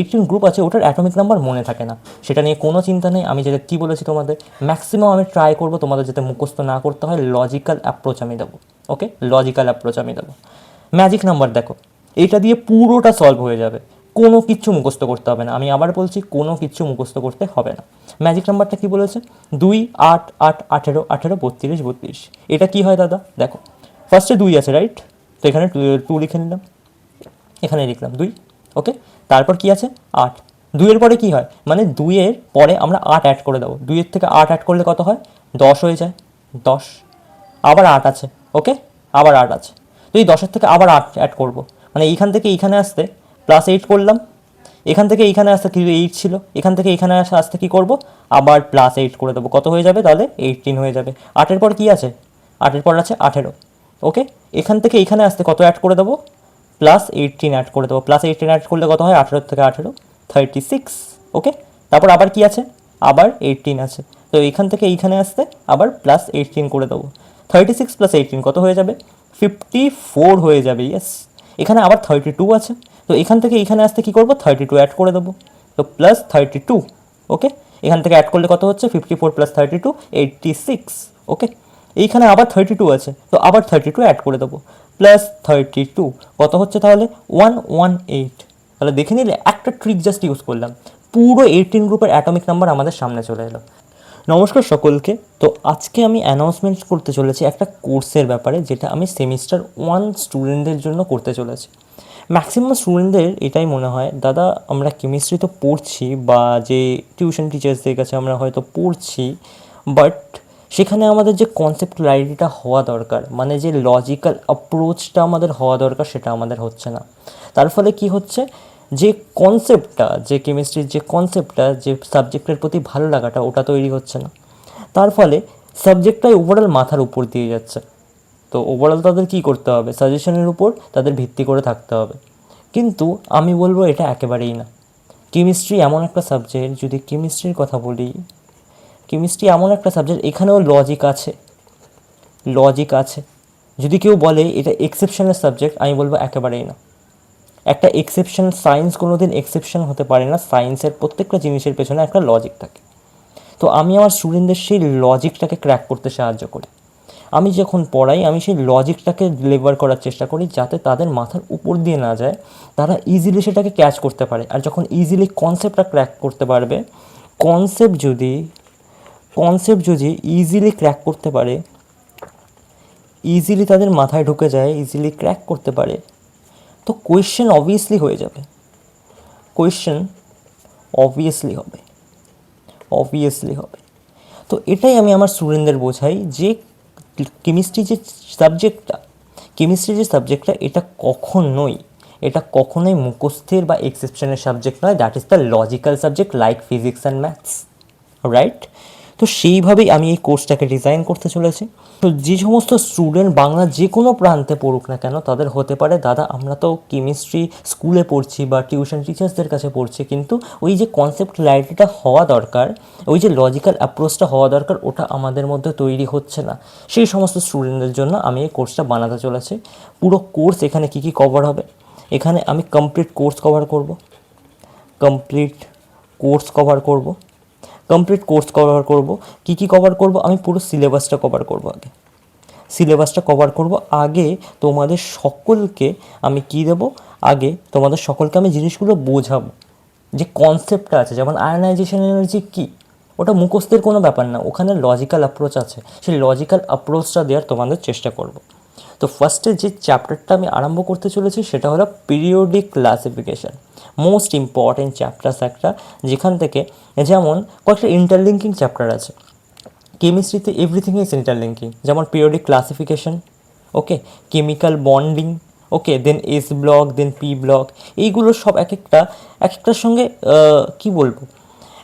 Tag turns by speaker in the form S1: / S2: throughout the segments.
S1: 18 group আছে, ওটার atomic number মনে থাকে না, সেটা নিয়ে কোনো চিন্তা নেই। আমি যেটা কী বলেছি তোমাদের, ম্যাক্সিমাম আমি ট্রাই করবো তোমাদের যাতে মুখস্থ না করতে হয়, লজিক্যাল অ্যাপ্রোচ আমি দেবো। ওকে, লজিক্যাল অ্যাপ্রোচ আমি দেবো। ম্যাজিক নাম্বার দেখো, এটা দিয়ে পুরোটা সলভ হয়ে যাবে, কোনো কিচ্ছু মুখস্থ করতে হবে না। আমি আবার বলছি, কোনো কিচ্ছু মুখস্থ করতে হবে না। ম্যাজিক নাম্বারটা কী বলেছে? 2, 8, 8, 18, 18, 32, 32। এটা কী হয় দাদা? দেখো, ফার্স্টে 2 আছে, রাইট? তো এখানে 2 লিখে নিলাম, এখানে লিখলাম 2। ওকে, তারপর কি আছে? 8। 2-এর পরে কি হয়, মানে 2-এর পরে আমরা 8 অ্যাড করে দেবো। 2-এর থেকে 8 অ্যাড করলে কত হয়? 10 হয়ে যায়। 10, আবার 8 আছে। ওকে, আবার 8 আছে। তো এই 10-এর থেকে আবার 8 অ্যাড করবো, মানে এইখান থেকে এইখানে আসতে +8 করলাম, এখান থেকে এইখানে আসতে কি 8 ছিল, এখান থেকে এইখানে আসতে কি করব, আবার +8 করে দেবো। কত হয়ে যাবে তাহলে? 18 হয়ে যাবে। 8-এর পর কি আছে? 8-এর পর আছে 18। ওকে, এখান থেকে এইখানে আসতে কত অ্যাড করে দেবো? +18 অ্যাড করে দেবো। +18 অ্যাড করলে কত হয়? 18 থেকে 18, 36। ওকে, তারপর আবার কি আছে? আবার 18 আছে। তো এইখান থেকে এইখানে আসতে আবার +18 করে দেবো। 36 + 18 কত হয়ে যাবে? 54 হয়ে যাবে। ইয়েস, এখানে আবার 32 আছে। তো এখান থেকে এইখানে আসতে কী করবো? 32 অ্যাড করে দেবো। তো +32। ওকে, এখান থেকে অ্যাড করলে কত হচ্ছে? 54 + 32, 86। ওকে, এইখানে আবার 32 আছে, তো আবার 32 অ্যাড করে দেবো। +32 কত হচ্ছে তাহলে? 118। তাহলে দেখে নিলে, একটা ট্রিক জাস্ট ইউজ করলাম, পুরো 18 গ্রুপের অ্যাটমিক নাম্বার আমাদের সামনে চলে এলো। নমস্কার সকলকে। তো আজকে আমি অ্যানাউন্সমেন্ট করতে চলেছি একটা কোর্সের ব্যাপারে, যেটা আমি সেমিস্টার 1 স্টুডেন্টদের জন্য করতে চলেছি। ম্যাক্সিমাম স্টুডেন্টদের এটাই মনে হয়, দাদা আমরা কেমিস্ট্রি তো পড়ছি, বা যে টিউশন টিচার্সদের কাছে আমরা হয়তো পড়ছি, বাট সেখানে আমাদের যে কনসেপ্ট ক্ল্যারিটিটা হওয়া দরকার, মানে যে লজিক্যাল অ্যাপ্রোচটা আমাদের হওয়া দরকার, সেটা আমাদের হচ্ছে না। তার ফলে কি হচ্ছে, যে কনসেপ্টটা, যে কেমিস্ট্রির যে কনসেপ্টটা, যে সাবজেক্টের প্রতি ভালো লাগাটা, ওটা তৈরি হচ্ছে না। তার ফলে সাবজেক্টটাই ওভারঅল মাথার উপর দিয়ে যাচ্ছে। তো ওভারঅল তাদের কী করতে হবে? সাজেশনের উপর তাদের ভিত্তি করে থাকতে হবে। কিন্তু আমি বলবো এটা একেবারেই না। কেমিস্ট্রি এমন একটা সাবজেক্ট, যদি কেমিস্ট্রির কথা বলি, কেমিস্ট্রি এমন একটা সাবজেক্ট, এখানেও লজিক আছে, লজিক আছে। যদি কেউ বলে এটা এক্সেপশনাল সাবজেক্ট, আমি বলবো একেবারেই না। একটা এক্সেপশন, সায়েন্স কোনো দিন এক্সেপশন হতে পারে না। সায়েন্সের প্রত্যেকটা জিনিসের পেছনে একটা লজিক থাকে। তো আমি আমার স্টুডেন্টদের সেই লজিকটাকে ক্র্যাক করতে সাহায্য করি। আমি যখন পড়াই, আমি সেই লজিকটাকে ডেলিভার করার চেষ্টা করি, যাতে তাদের মাথার উপর দিয়ে না যায়, তারা ইজিলি সেটাকে ক্যাচ করতে পারে। আর যখন ইজিলি কনসেপ্টটা ক্র্যাক করতে পারবে, কনসেপ্ট যদি ইজিলি ক্র্যাক করতে পারে, ইজিলি তাদের মাথায় ঢুকে যায়, ইজিলি ক্র্যাক করতে পারে, তো কোয়েশ্চেন অবভিয়াসলি হয়ে যাবে। কোয়েশ্চেন অবভিয়াসলি হবে, অবভিয়াসলি হবে। তো এটাই আমি আমার স্টুডেন্টদের বোঝাই, যে কেমিস্ট্রি যে সাবজেক্টটা, এটা কখনোই মুখস্থের বা এক্সেপশনের সাবজেক্ট নয়। That is the logical subject, like physics and maths, right? তো সেইভাবেই আমি এই কোর্সটাকে ডিজাইন করতে চলেছি। তো যে সমস্ত স্টুডেন্ট বাংলার যে কোনো প্রান্তে পড়ুক না কেন, তাদের হতে পারে, দাদা আমরা তো কেমিস্ট্রি স্কুলে পড়ছি বা টিউশন টিচার্সদের কাছে পড়ছি, কিন্তু ওই যে কনসেপ্ট ক্ল্যারিটিটা হওয়া দরকার, ওই যে লজিক্যাল অ্যাপ্রোচটা হওয়া দরকার, ওটা আমাদের মধ্যে তৈরি হচ্ছে না। সেই সমস্ত স্টুডেন্টদের জন্য আমি এই কোর্সটা বানাতে চলেছি। পুরো কোর্স, এখানে কী কী কভার হবে, এখানে আমি কমপ্লিট কোর্স কভার করব, কী কী কভার করব, আমি পুরো সিলেবাসটা কভার করব। আগে তোমাদের সকলকে আমি কী দেবো, আগে তোমাদের সকলকে আমি জিনিসগুলো বোঝাবো, যে কনসেপ্টটা আছে। যেমন আয়নাইজেশন এনার্জি কী, ওটা মুখস্থের কোনো ব্যাপার না, ওখানে লজিক্যাল অ্যাপ্রোচ আছে, সেই লজিক্যাল অ্যাপ্রোচটা দেওয়ার তোমাদের চেষ্টা করব। তো ফার্স্টে যে চ্যাপ্টারটা আমি আরম্ভ করতে চলেছি, সেটা হলো periodic classification. Most important chapters একটা, যেখান থেকে যেমন কয়েকটা ইন্টারলিঙ্কিং চ্যাপ্টার আছে। কেমিস্ট্রিতে এভরিথিং ইজ ইন্টারলিঙ্কিং, যেমন পিরিয়ডিক ক্লাসিফিকেশন, ওকে, কেমিক্যাল বন্ডিং, ওকে, দেন এস ব্লক, দেন পি ব্লক, এইগুলো সব এক একটার সঙ্গে কী বলবো,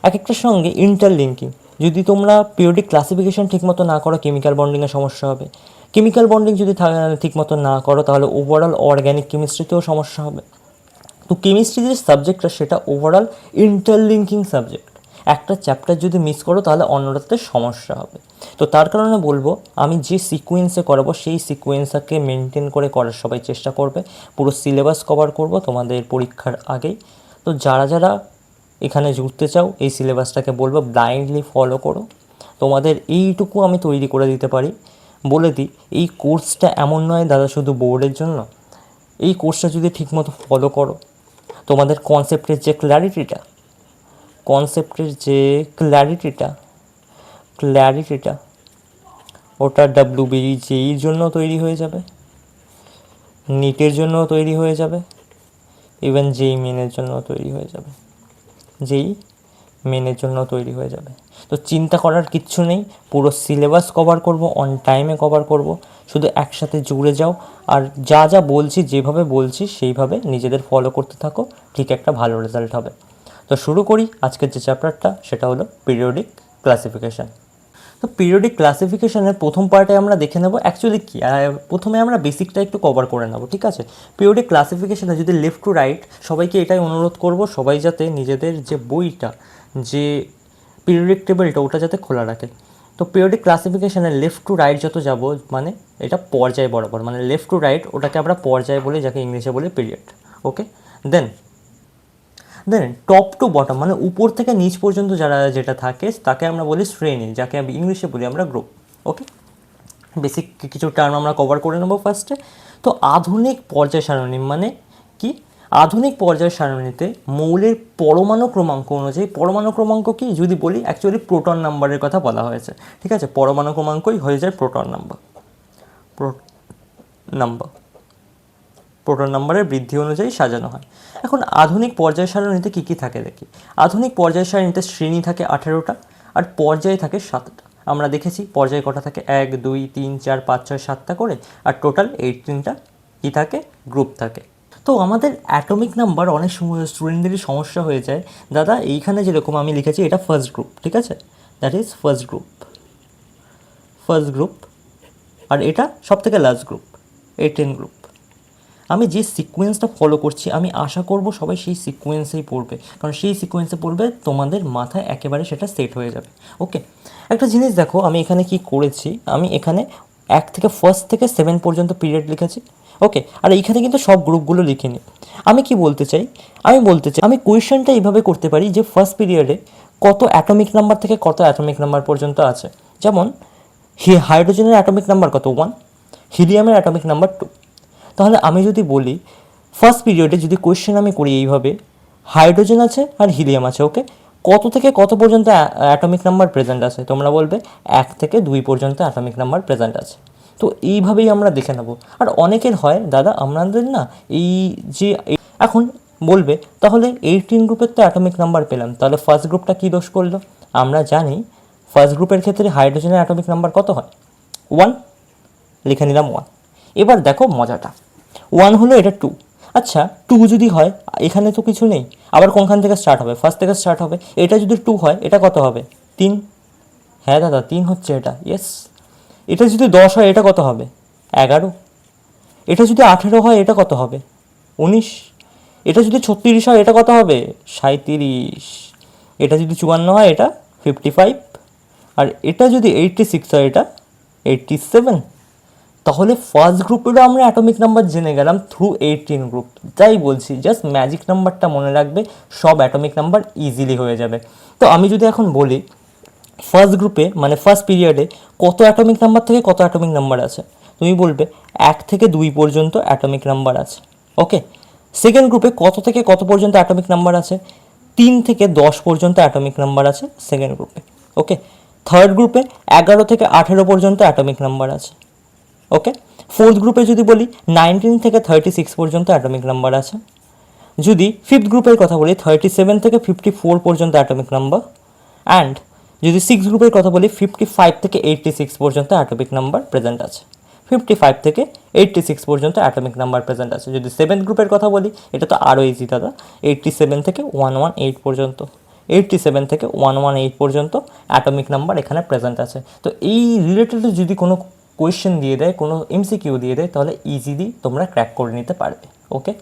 S1: এক একটার সঙ্গে ইন্টারলিঙ্কিং। যদি তোমরা পিরিয়ডিক ক্লাসিফিকেশন ঠিকমতো না করো, কেমিক্যাল বন্ডিংয়ে সমস্যা হবে। কেমিক্যাল বন্ডিং যদি ঠিকমতো না করো, তাহলে ওভারঅল অর্গ্যানিক কেমিস্ট্রিতেও সমস্যা হবে। তো কেমিস্ট্রি যে সাবজেক্টটা, সেটা ওভারঅল ইন্টারলিঙ্কিং সাবজেক্ট। একটা চ্যাপ্টার যদি মিস করো, তাহলে অন্যটাতে সমস্যা হবে। তো তার কারণে বলবো, আমি যে সিকোয়েন্সে করাবো, সেই সিকোয়েন্সটাকে মেনটেন করে করার সবাই চেষ্টা করবে। পুরো সিলেবাস কভার করব তোমাদের পরীক্ষার আগেই। তো যারা যারা এখানে জুড়তে চাও এই সিলেবাসটাকে বলবো ব্লাইন্ডলি ফলো করো। তোমাদের এইটুকু আমি তৈরি করে দিতে পারি। বলে দিই, এই কোর্সটা এমন নয় দাদা শুধু বোর্ডের জন্য। এই কোর্সটা যদি ঠিকমতো ফলো করো, তোমাদের কনসেপ্টের যে ক্ল্যারিটিটা ওটা ডাব্লিউবিই জেইর জন্য তৈরি হয়ে যাবে, নিটের জন্য তৈরি হয়ে যাবে, ইভেন জেই মেনের জন্য তৈরি হয়ে যাবে, তো চিন্তা করার কিচ্ছু নেই। পুরো সিলেবাস কভার করব, অন টাইমে কভার করব। শুধু একসাথে জুড়ে যাও, আর যা যা বলছি যেভাবে বলছি সেইভাবে নিজেদের ফলো করতে থাকো, ঠিক একটা ভালো রেজাল্ট হবে। তো শুরু করি আজকের যে চ্যাপ্টারটা, সেটা হলো পিরিয়ডিক ক্লাসিফিকেশান। তো পিরিয়ডিক ক্লাসিফিকেশনের প্রথম পার্টে আমরা দেখে নেব অ্যাকচুয়ালি কী। প্রথমে আমরা বেসিকটা একটু কভার করে নেব, ঠিক আছে। পিরিয়ডিক ক্লাসিফিকেশনে যদি লেফট টু রাইট, সবাইকে এটাই অনুরোধ করব, সবাই যাতে নিজেদের যে বইটা, যে পিরিয়ডিক টেবিলটা, ওটা যাতে খোলা রাখে। তো পিরিয়ডিক ক্লাসিফিকেশনে লেফট টু রাইট যত যাব, মানে এটা পর্যায় বরাবর, মানে লেফট টু রাইট, ওটাকে আমরা পর্যায় বলি, যাকে ইংলিশে বলি period. Okay, then top to bottom, মানে উপর থেকে নিচ পর্যন্ত যারা যেটা থাকে তাকে আমরা বলি শ্রেণী, যাকে আমি ইংলিশে বলি আমরা গ্রুপ। ওকে, বেসিক কিছু টার্ম আমরা কভার করে নেব ফার্স্টে। তো আধুনিক পর্যায় সারণী মানে কি? আধুনিক পর্যায় সারণীতে মৌলের পরমাণু ক্রমাঙ্ক অনুযায়ী, পরমাণু ক্রমাঙ্ক কি যদি বলি, অ্যাকচুয়ালি প্রোটন নাম্বারের কথা বলা হয়েছে, ঠিক আছে। পরমাণু ক্রমাঙ্কই হয়ে যায় প্রোটন নাম্বারের বৃদ্ধি অনুযায়ী সাজানো হয়। এখন আধুনিক পর্যায় সারণীতে কী কী থাকে দেখি। আধুনিক পর্যায় সারণীতে শ্রেণী থাকে 18টা, আর পর্যায় থাকে 7টা। আমরা দেখেছি পর্যায় কটা থাকে, 1 2 3 4 5 6 7টা করে, আর টোটাল 18টা কী থাকে, গ্রুপ থাকে। তো আমাদের অ্যাটমিক নাম্বার অনেক সময় স্টুডেন্টদেরই সমস্যা হয়ে যায়, দাদা এইখানে যেরকম আমি লিখেছি এটা ফার্স্ট গ্রুপ, ঠিক আছে, দ্যাট ইজ ফার্স্ট গ্রুপ, আর এটা সব থেকে লাস্ট গ্রুপ, 18 গ্রুপ। আমি যে সিকোয়েন্সটা ফলো করছি, আমি আশা করব সবাই সেই সিকোয়েন্সেই পড়বে, কারণ সেই সিকোয়েন্সে পড়বে তোমাদের মাথায় একেবারে সেটা সেট হয়ে যাবে। ওকে, একটা জিনিস দেখো আমি এখানে কি করেছি, আমি এখানে 1 থেকে 1 থেকে 7 পর্যন্ত পিরিয়ড লিখেছি। ওকে, আর এইখানে কিন্তু সব গ্রুপগুলো লিখিনি। আমি কি বলতে চাই, আমি কোয়েশ্চেনটা এইভাবে করতে পারি যে ফার্স্ট পিরিয়ডে কত অ্যাটমিক নাম্বার থেকে কত অ্যাটমিক নাম্বার পর্যন্ত আছে। যেমন হাইড্রোজেনের অ্যাটমিক নাম্বার কত, 1, হিলিয়ামের অ্যাটমিক নাম্বার 2। তাহলে আমি যদি বলি ফার্স্ট পিরিয়ডে যদি কোয়েশ্চেন আমি করি এইভাবে, হাইড্রোজেন আছে আর হিলিয়াম আছে, ওকে, কত থেকে কত পর্যন্ত অ্যাটমিক নাম্বার প্রেজেন্ট আছে, তোমরা বলবে 1 থেকে 2 পর্যন্ত অ্যাটমিক নাম্বার প্রেজেন্ট আছে। তো এইভাবেই আমরা দেখে নেব। আর অনেকের হয় দাদা আমাদের না এই যে, এখন বলবে তাহলে 18 গ্রুপের তো অ্যাটমিক নাম্বার পেলাম, তাহলে ফার্স্ট গ্রুপটা কী দোষ করলো। আমরা জানি ফার্স্ট গ্রুপের ক্ষেত্রে হাইড্রোজেনের অ্যাটমিক নাম্বার কত হয়, 1, লিখে নিলাম 1। এবার দেখো মজাটা, 1 হলো, এটা 2, আচ্ছা 2 যদি হয়, এখানে তো কিছু নেই, আবার কোনখান থেকে স্টার্ট হবে, ফার্স্ট থেকে স্টার্ট হবে। এটা যদি 2 হয়, এটা কত হবে, 3, হ্যাঁ দাদা 3 হচ্ছে এটা, ইয়েস। এটা যদি 10 হয়, এটা কত হবে, 11। এটা যদি 18 হয়, এটা কত হবে, 19। এটা যদি 36 হয়, এটা কত হবে, 37। এটা যদি 54 হয়, এটা 55। আর এটা যদি 86 হয়, এটা 87। তাহলে ফার্স্ট গ্রুপেরও আমরা অ্যাটমিক নাম্বার জেনে গেলাম থ্রু 18 গ্রুপ। তাই বলছি জাস্ট ম্যাজিক নাম্বারটা মনে রাখবে, সব অ্যাটমিক নাম্বার ইজিলি হয়ে যাবে। তো আমি যদি এখন বলি ফার্স্ট গ্রুপে মানে ফার্স্ট পিরিয়ডে কত অ্যাটমিক নাম্বার থেকে কত অ্যাটমিক নাম্বার আছে, তুমি বলবে 1 থেকে 2 পর্যন্ত অ্যাটমিক নাম্বার আছে। ওকে, সেকেন্ড গ্রুপে কত থেকে কত পর্যন্ত অ্যাটমিক নাম্বার আছে, 3 থেকে 10 পর্যন্ত অ্যাটমিক নাম্বার আছে সেকেন্ড গ্রুপে। ওকে, থার্ড গ্রুপে 11 থেকে 18 পর্যন্ত অ্যাটমিক নাম্বার আছে। ওকে, ফোর্থ গ্রুপে যদি বলি 19 থেকে 36 পর্যন্ত অ্যাটমিক নাম্বার আছে। যদি ফিফথ গ্রুপের কথা বলি 37 থেকে 54 পর্যন্ত অ্যাটমিক নাম্বার। অ্যান্ড যদি সিক্স গ্রুপের কথা বলি 55 থেকে 86 পর্যন্ত অ্যাটমিক নাম্বার প্রেজেন্ট আছে। 55 থেকে 86 পর্যন্ত অ্যাটমিক নাম্বার প্রেজেন্ট আছে। যদি সেভেন্থ গ্রুপের কথা বলি, এটা তো আরও ইজি দাদা, 87 থেকে 118 পর্যন্ত, 87 থেকে 118 পর্যন্ত অ্যাটমিক নাম্বার এখানে প্রেজেন্ট আছে। তো এই রিলেটেড যদি কোনো কোয়েশ্চেন দিয়ে দেয়, কোনো এমসিকিউ দিয়ে দেয়, তাহলে ইজিলি তোমরা ক্র্যাক করে নিতে পারবে। ওকে।